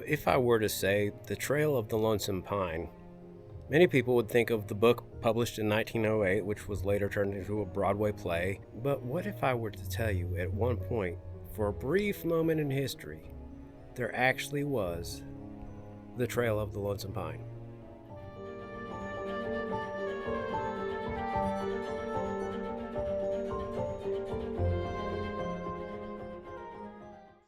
if I were to say The Trail of the Lonesome Pine, many people would think of the book published in 1908, which was later turned into a Broadway play. But what if I were to tell you at one point, for a brief moment in history, there actually was The Trail of the Lonesome Pine?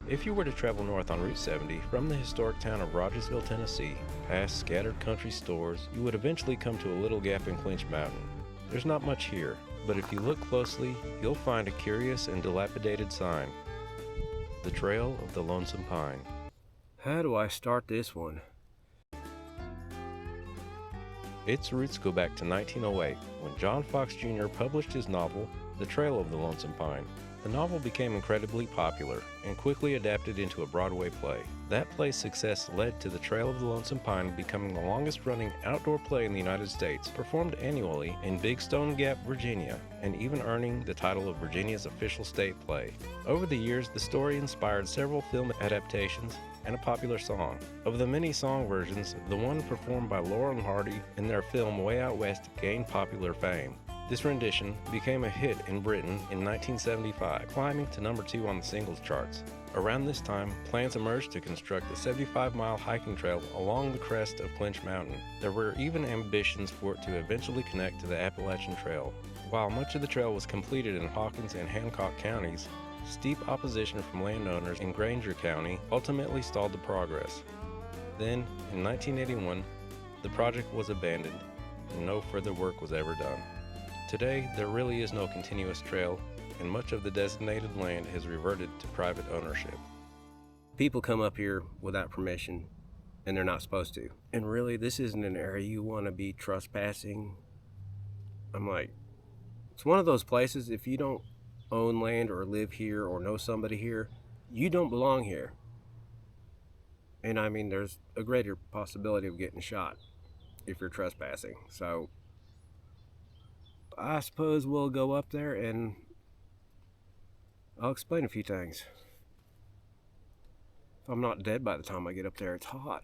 If you were to travel north on Route 70 from the historic town of Rogersville, Tennessee, past scattered country stores, you would eventually come to a little gap in Clinch Mountain. There's not much here, but if you look closely, you'll find a curious and dilapidated sign. The Trail of the Lonesome Pine. How do I start this one? Its roots go back to 1908, when John Fox Jr. published his novel, The Trail of the Lonesome Pine. The novel became incredibly popular and quickly adapted into a Broadway play. That play's success led to The Trail of the Lonesome Pine becoming the longest-running outdoor play in the United States, performed annually in Big Stone Gap, Virginia, and even earning the title of Virginia's official state play. Over the years, the story inspired several film adaptations and a popular song. Of the many song versions, the one performed by Laurel and Hardy in their film Way Out West gained popular fame. This rendition became a hit in Britain in 1975, climbing to number 2 on the singles charts. Around this time, plans emerged to construct a 75-mile hiking trail along the crest of Clinch Mountain. There were even ambitions for it to eventually connect to the Appalachian Trail. While much of the trail was completed in Hawkins and Hancock counties, steep opposition from landowners in Granger County ultimately stalled the progress. Then, in 1981, the project was abandoned, and no further work was ever done. Today, there really is no continuous trail, and much of the designated land has reverted to private ownership. People come up here without permission, and they're not supposed to. And really, this isn't an area you want to be trespassing. I'm like, it's one of those places, if you don't own land or live here or know somebody here, you don't belong here. And I mean, there's a greater possibility of getting shot if you're trespassing. So I suppose we'll go up there and I'll explain a few things. If I'm not dead by the time I get up there, it's hot.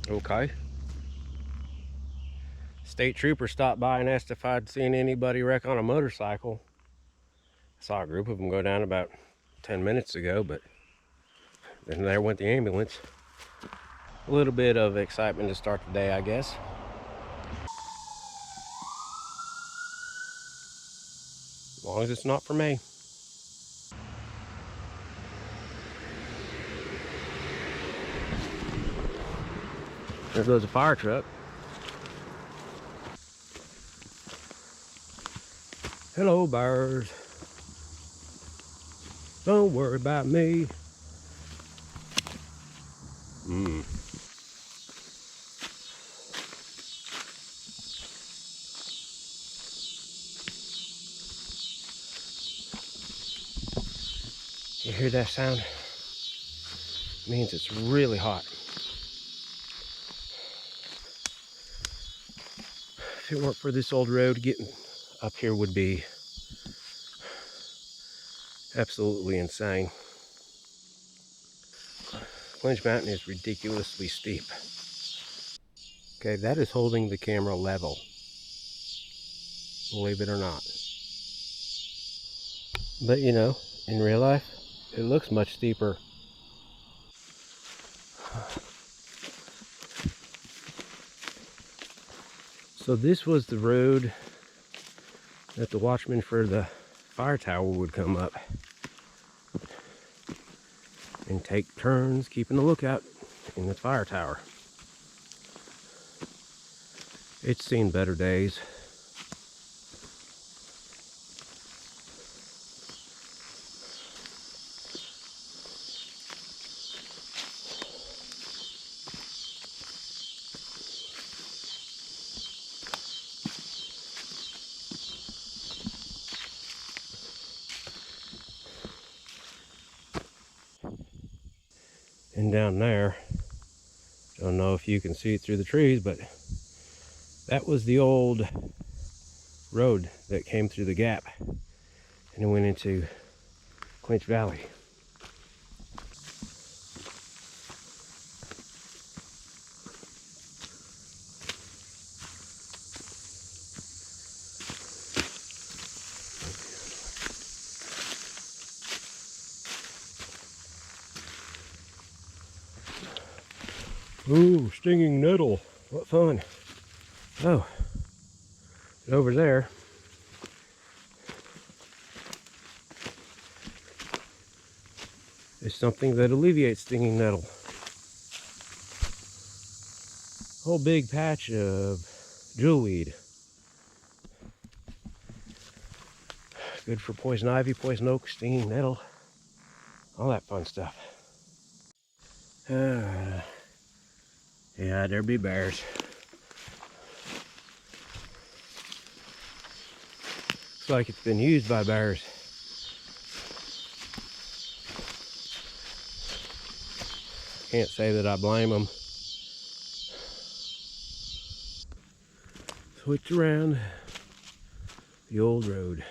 Okay. State trooper stopped by and asked if I'd seen anybody wreck on a motorcycle. I saw a group of them go down about 10 minutes ago, but then there went the ambulance. A little bit of excitement to start the day, I guess. As long as it's not for me. There goes a fire truck. Hello, birds. Don't worry about me. You hear that sound? It means it's really hot. If it weren't for this old road, getting up here would be absolutely insane. Clinch Mountain is ridiculously steep. Okay, that is holding the camera level, believe it or not. But you know, in real life, it looks much steeper. So this was the road that the watchman for the fire tower would come up and take turns keeping a lookout in the fire tower. It's seen better days. And down there, don't know if you can see it through the trees, but there's a big old hole. It's about 3 feet deep. It's about 3 feet wide. And down there, there's a big old hole. It's about 3 feet deep. And down there, don't know if you can see it through the trees, but there's a big old hole. It's about 3 feet deep. That was the old road that came through the gap and it went into Clinch Valley. Ooh, stinging nettle. What fun. Oh, over there is something that alleviates stinging nettle. Whole big patch of jewelweed. Good for poison ivy, poison oak, stinging nettle, all that fun stuff. Yeah, there be bears. Looks like it's been used by bears. Can't say that I blame them. Switch around the old road.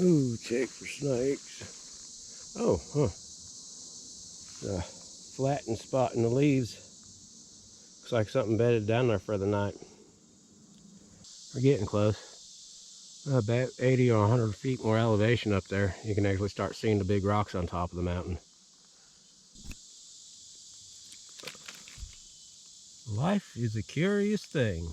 Ooh, check for snakes. Oh, huh. The flattened spot in the leaves. Looks like something bedded down there for the night. We're getting close. About 80 or 100 feet more elevation up there. You can actually start seeing the big rocks on top of the mountain. Life is a curious thing.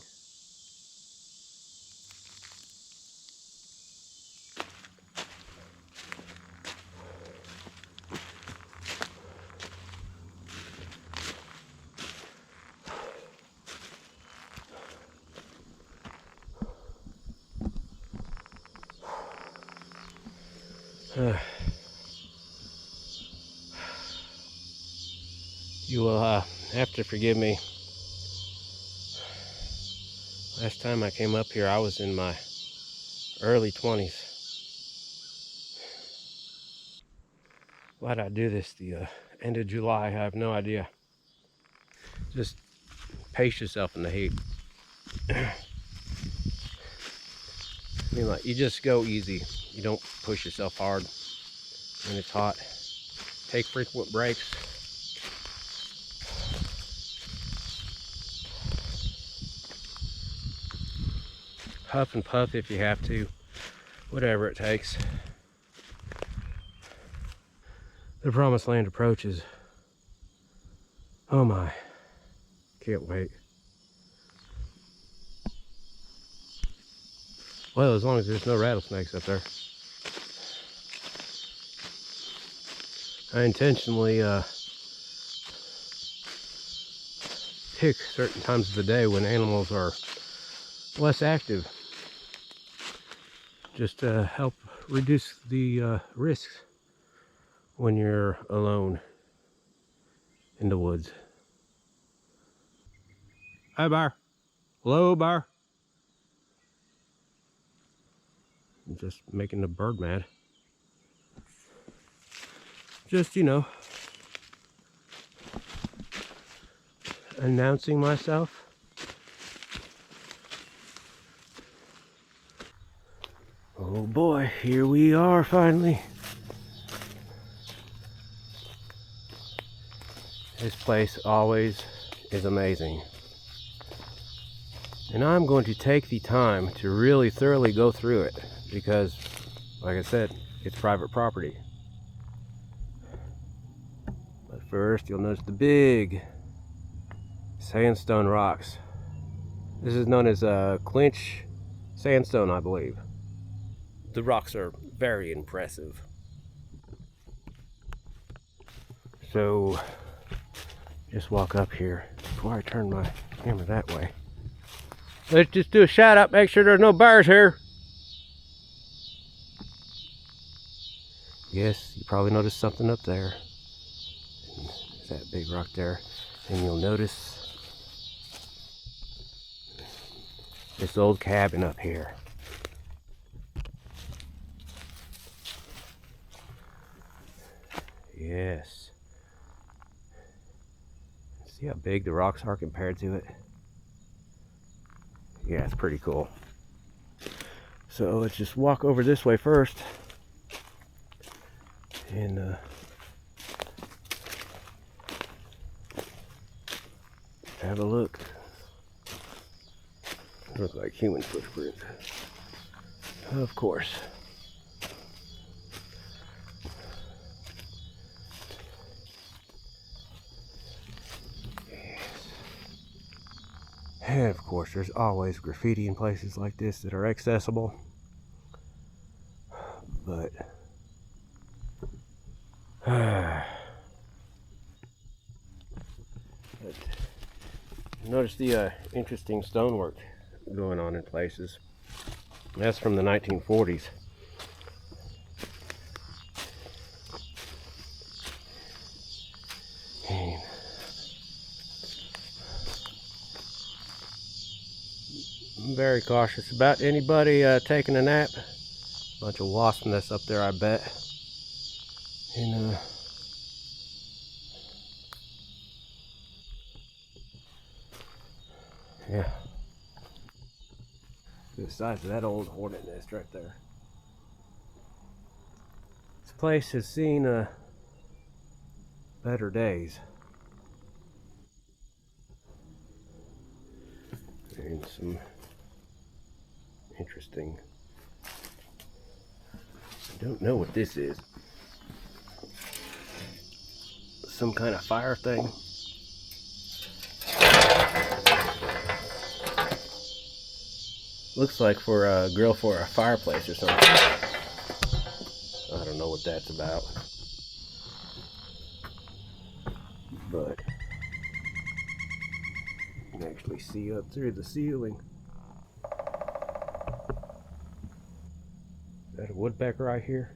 You will have to forgive me. Last time I came up here, I was in my early 20s. Why'd I do this the end of July? I have no idea. Just pace yourself in the heat. I mean, like, you just go easy. You don't push yourself hard when it's hot. Take frequent breaks. Huff and puff if you have to. Whatever it takes. The promised land approaches. Oh my. Can't wait. Well, as long as there's no rattlesnakes up there. I intentionally pick certain times of the day when animals are less active, just to help reduce the risks when you're alone in the woods. Hi, Bar. Hello, Bar. I'm just making the bird mad. Just, you know, announcing myself. Oh boy, here we are finally. This place always is amazing. And I'm going to take the time to really thoroughly go through it because, like I said, it's private property. But first, you'll notice the big sandstone rocks. This is known as Clinch sandstone, I believe. The rocks are very impressive. So, just walk up here before I turn my camera that way. Let's just do a shout out, make sure there's no bears here. Yes, you probably noticed something up there. There's that big rock there. And you'll notice this old cabin up here. Yes. See how big the rocks are compared to it? Yeah, it's pretty cool. So let's just walk over this way first and have a look. Look like human footprints. Of course. And of course, there's always graffiti in places like this that are accessible. But notice the interesting stonework going on in places. That's from the 1940s. And I'm very cautious about anybody taking a nap. Bunch of wasp nests up there, I bet. And yeah. The size of that old hornet nest right there. This place has seen better days. And some interesting. I don't know what this is. Some kind of fire thing. Looks like for a grill for a fireplace or something. I don't know what that's about. But you can actually see up through the ceiling. Is that a woodpecker right here?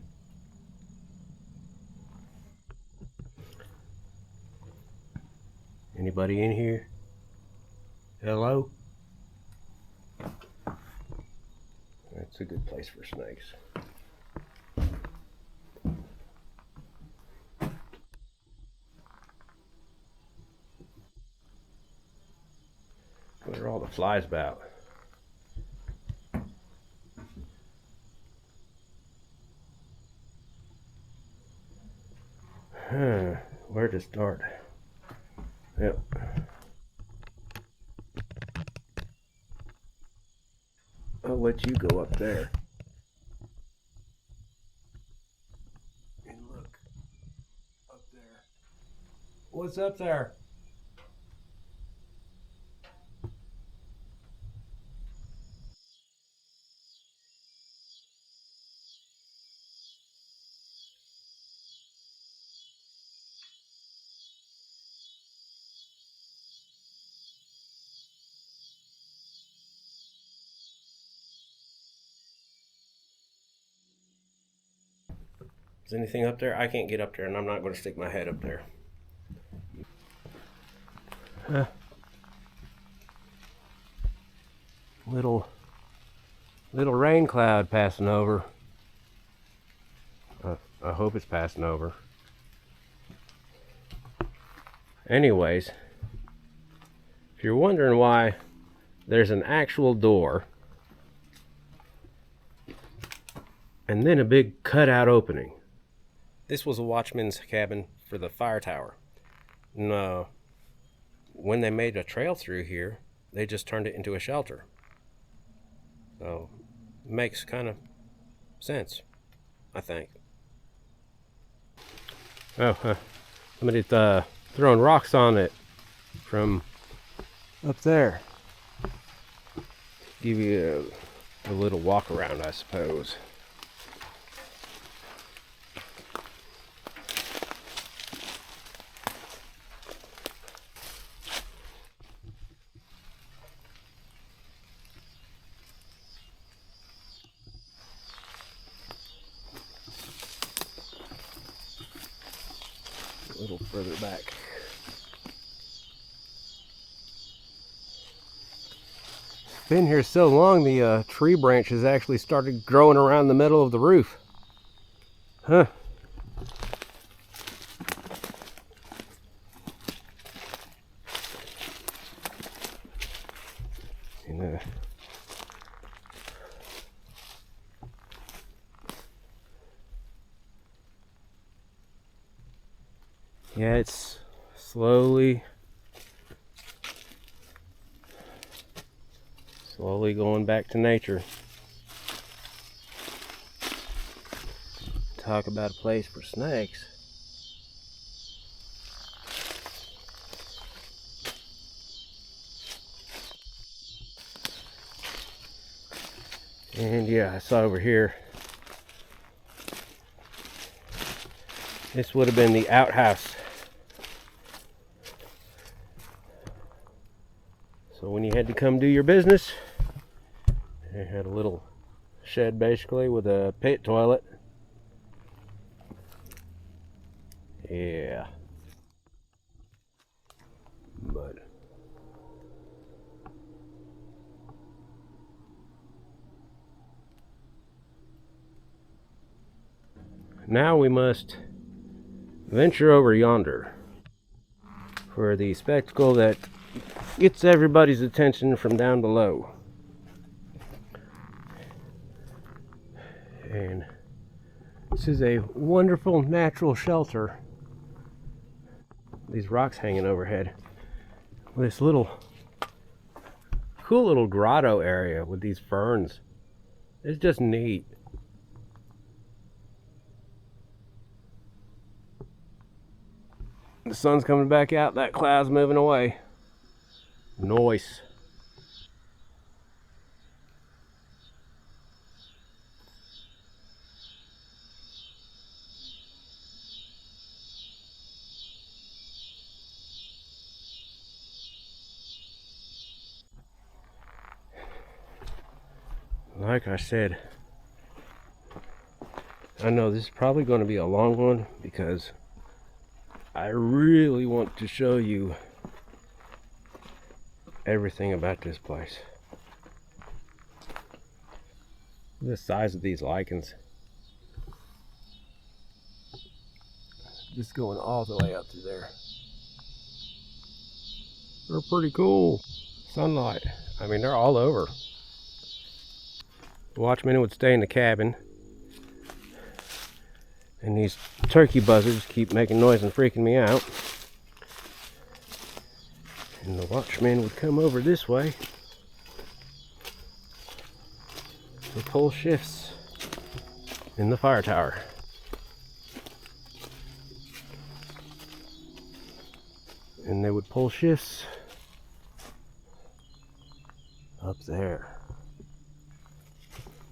Anybody in here? Hello? That's a good place for snakes. What are all the flies about? Where to start? Yep. I'll let you go up there. And look up there. What's up there? Is anything up there? I can't get up there, and I'm not going to stick my head up there. Little rain cloud passing over. I hope it's passing over. Anyways, if you're wondering why there's an actual door and then a big cutout opening. This was a watchman's cabin for the fire tower. And, when they made a trail through here, they just turned it into a shelter. So, it makes kind of sense, I think. Oh, somebody's throwing rocks on it from up there. Give you a little walk around, I suppose. A little further back. Been here so long, the tree branches actually started growing around the middle of the roof. Huh. And Yeah, it's slowly going back to nature. Talk about a place for snakes. And yeah, I saw over here, this would have been the outhouse. So when you had to come do your business, they had a little shed basically with a pit toilet. Yeah. But now we must venture over yonder for the spectacle that gets everybody's attention from down below. And this is a wonderful natural shelter. These rocks hanging overhead. This little cool little grotto area with these ferns. It's just neat. The sun's coming back out, that cloud's moving away. Nice. Like I said, I know this is probably going to be a long one because I really want to show you everything about this place. The size of these lichens. Just going all the way up to there. They're pretty cool. Sunlight. I mean, they're all over. The watchman would stay in the cabin, and these turkey buzzards keep making noise and freaking me out. And the watchman would come over this way to pull shifts in the fire tower. And they would pull shifts up there.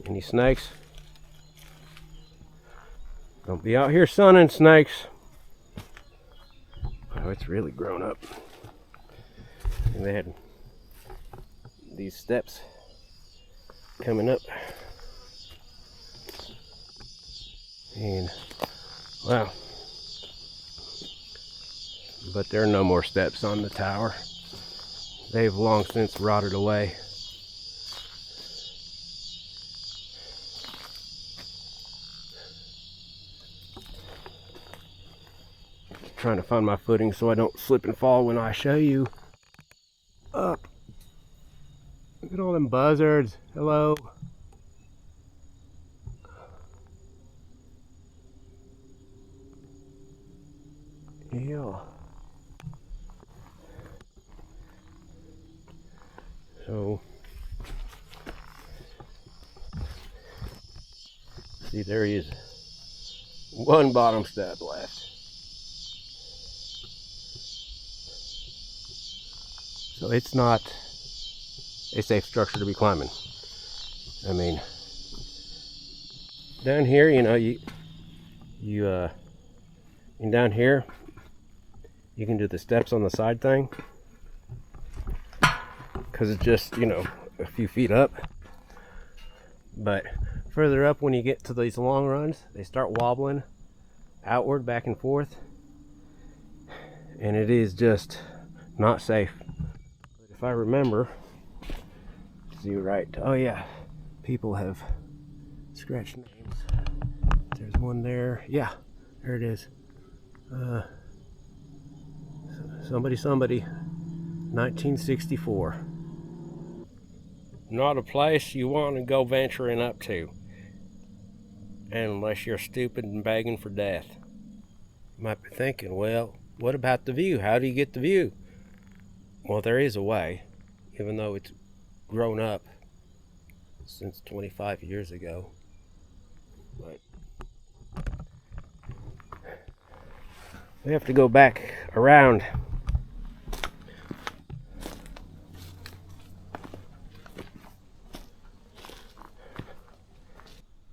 Any snakes? Don't be out here sunning, snakes. Oh, it's really grown up. And they had these steps coming up. And wow. But there are no more steps on the tower. They've long since rotted away. Trying to find my footing so I don't slip and fall when I show you up. Look at all them buzzards. Hello. Yeah. So, see, there is one bottom step left. So it's not a safe structure to be climbing. I mean, down here, you know, and down here, you can do the steps on the side thing, because it's just, you know, a few feet up. But further up, when you get to these long runs, they start wobbling outward, back and forth, and it is just not safe. But if I remember, see right, oh yeah, people have scratched names. There's one there. Yeah, there it is. Somebody, 1964. Not a place you want to go venturing up to, unless you're stupid and begging for death. You might be thinking, well, What about the view? How do you get the view? Well, there is a way, even though it's grown up since 25 years ago. But we have to go back around.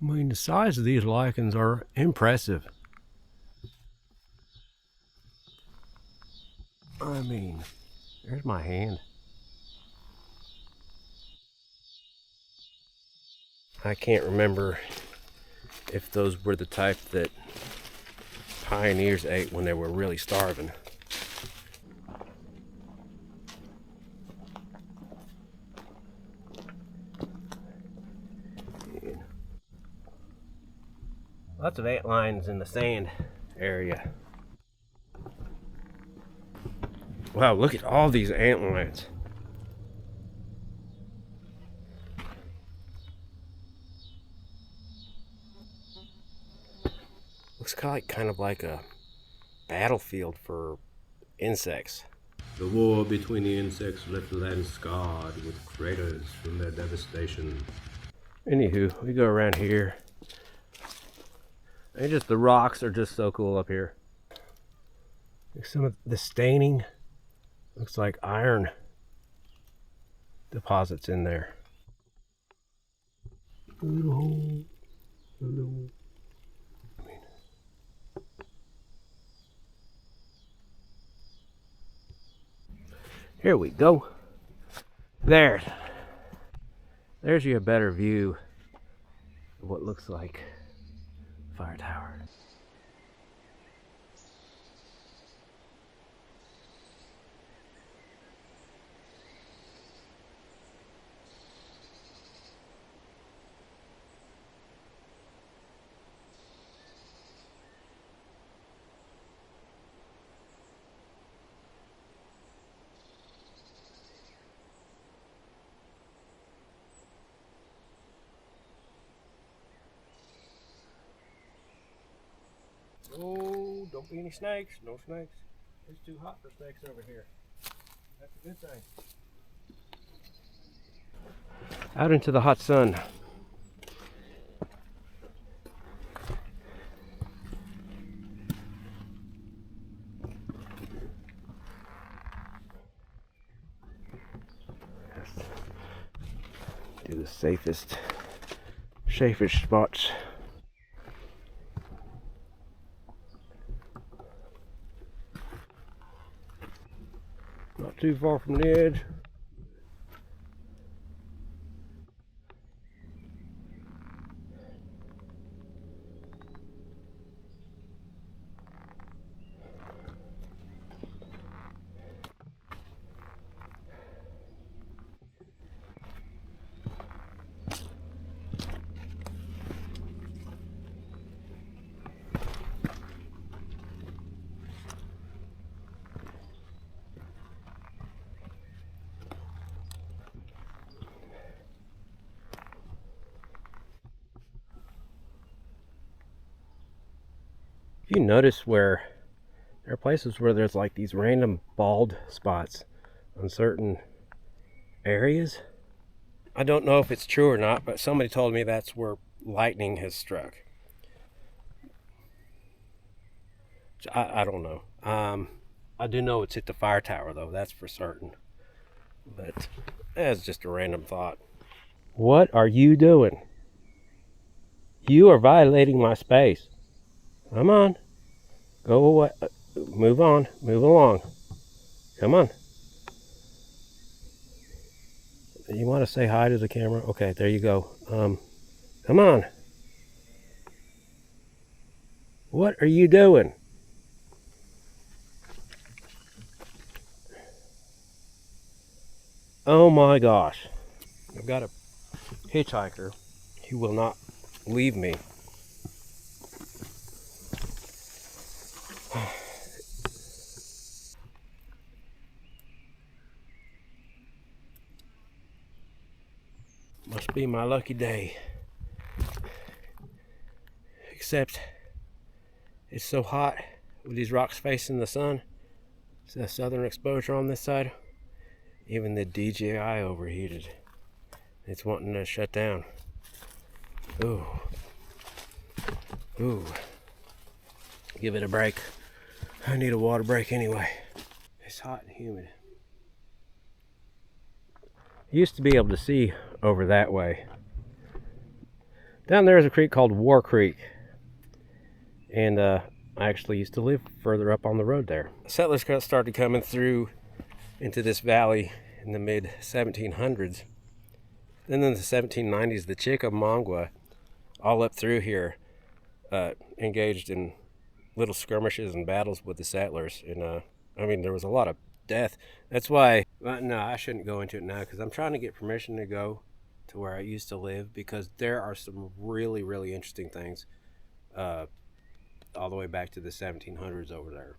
I mean, the size of these lichens are impressive. I mean, there's my hand. I can't remember if those were the type that pioneers ate when they were really starving. Lots of ant lions in the sand area. Wow, look at all these ant lions. Looks kind of like a battlefield for insects. The war between the insects left the land scarred with craters from their devastation. Anywho, we go around here. And just the rocks are just so cool up here. Some of the staining looks like iron deposits in there. A little hole, a little. Here we go. There's you a better view of what looks like a fire tower. Oh, don't be any snakes. No snakes. It's too hot for snakes over here. That's a good thing. Out into the hot sun. Do the safest spots. Not too far from the edge. If you notice where there are places where there's like these random bald spots on certain areas. I don't know if it's true or not, but somebody told me that's where lightning has struck. I don't know. I do know it's hit the fire tower though, that's for certain. But that's just a random thought. What are you doing? You are violating my space. Come on. Go away. Move on. Move along. Come on. You want to say hi to the camera? Okay, there you go. Come on. What are you doing? Oh my gosh. I've got a hitchhiker. He will not leave me. Must be my lucky day. Except it's so hot with these rocks facing the sun. It's a southern exposure on this side. Even the DJI overheated. It's wanting to shut down. Ooh. Ooh. Give it a break. I need a water break anyway. It's hot and humid. Used to be able to see over that way. Down there is a creek called War Creek. And I actually used to live further up on the road there. Settlers started coming through into this valley in the mid 1700s. Then in the 1790s, the Chickamauga, all up through here, engaged in little skirmishes and battles with the settlers. And I mean, there was a lot of death. That's why, no, I shouldn't go into it now because I'm trying to get permission to go to where I used to live, because there are some really, really interesting things all the way back to the 1700s over there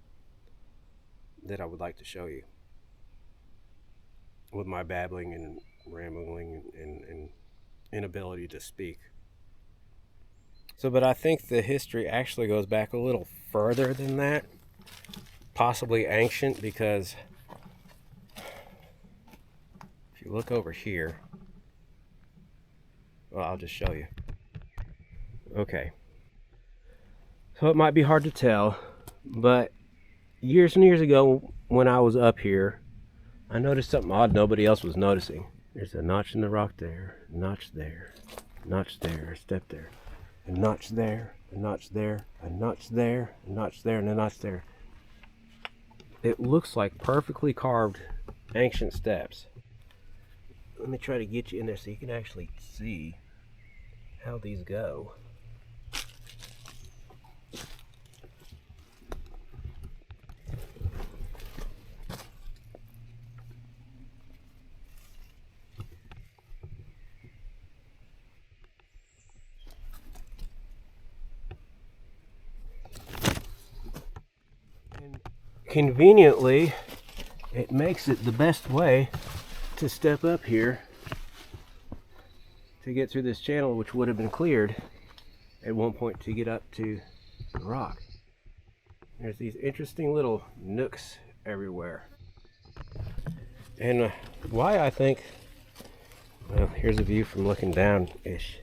that I would like to show you with my babbling and rambling and inability to speak. So, but I think the history actually goes back a little further than that, possibly ancient, because if you look over here, well, I'll just show you. Okay. So it might be hard to tell, but years and years ago when I was up here, I noticed something odd nobody else was noticing. There's a notch in the rock there, a notch there, a notch there, a step there, a notch there, a notch there, a notch there, a notch there, and a notch there. It looks like perfectly carved ancient steps. Let me try to get you in there so you can actually see how these go. Conveniently, it makes it the best way to step up here to get through this channel, which would have been cleared at one point to get up to the rock. There's these interesting little nooks everywhere. And why I think, well, here's a view from looking down-ish.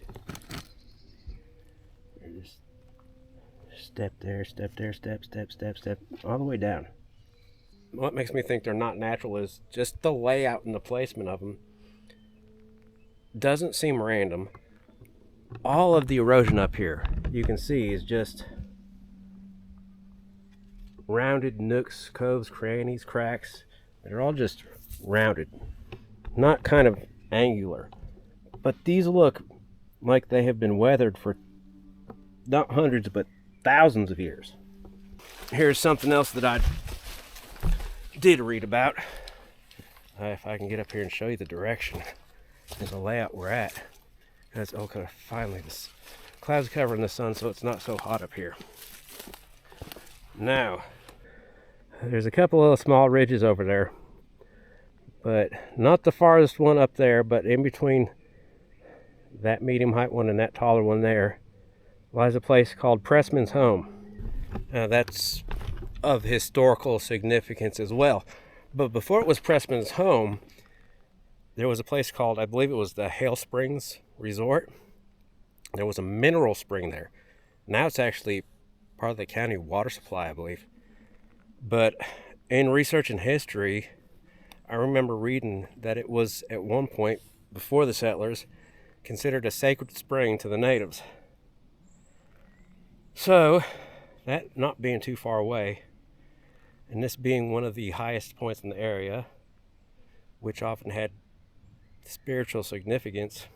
Just step there, step there, step, step, step, step, all the way down. What makes me think they're not natural is just the layout and the placement of them doesn't seem random. All of the erosion up here, you can see, is just rounded nooks, coves, crannies, cracks. They're all just rounded, not kind of angular. But these look like they have been weathered for not hundreds, but thousands of years. Here's something else that I did read about. If I can get up here and show you the direction and the layout we're at. Because, okay, finally, this clouds covering the sun, so it's not so hot up here. Now, there's a couple of small ridges over there, but not the farthest one up there, but in between that medium height one and that taller one there lies a place called Pressman's Home. That's of historical significance as well. But before it was Pressman's Home, there was a place called, I believe it was the Hale Springs Resort. There was a mineral spring there. Now it's actually part of the county water supply, I believe. But in research and history, I remember reading that it was at one point, before the settlers, considered a sacred spring to the natives. So, that not being too far away, and this being one of the highest points in the area, which often had spiritual significance,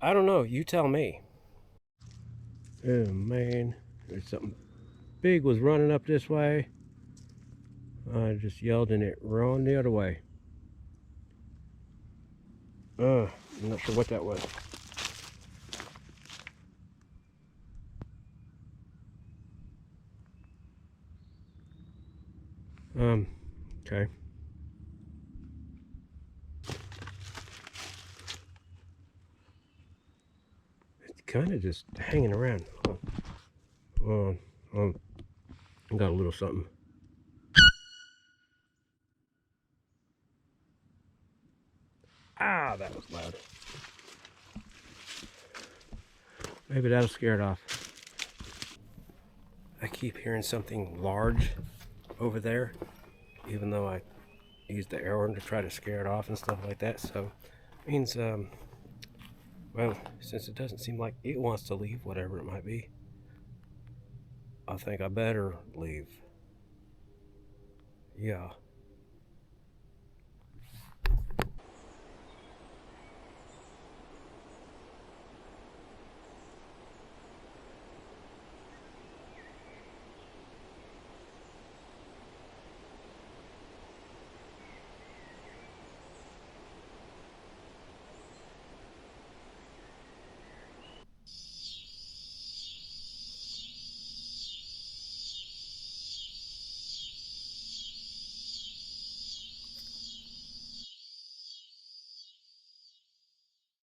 I don't know, you tell me. Oh man, there's something big was running up this way. I just yelled and it ran the other way. I'm not sure what that was. Okay. It's kind of just hanging around. Got a little something. Ah, that was loud. Maybe that'll scare it off. I keep hearing something large over there, even though I used the air horn to try to scare it off and stuff like that. So, means, well, since it doesn't seem like it wants to leave, whatever it might be, I think I better leave. Yeah.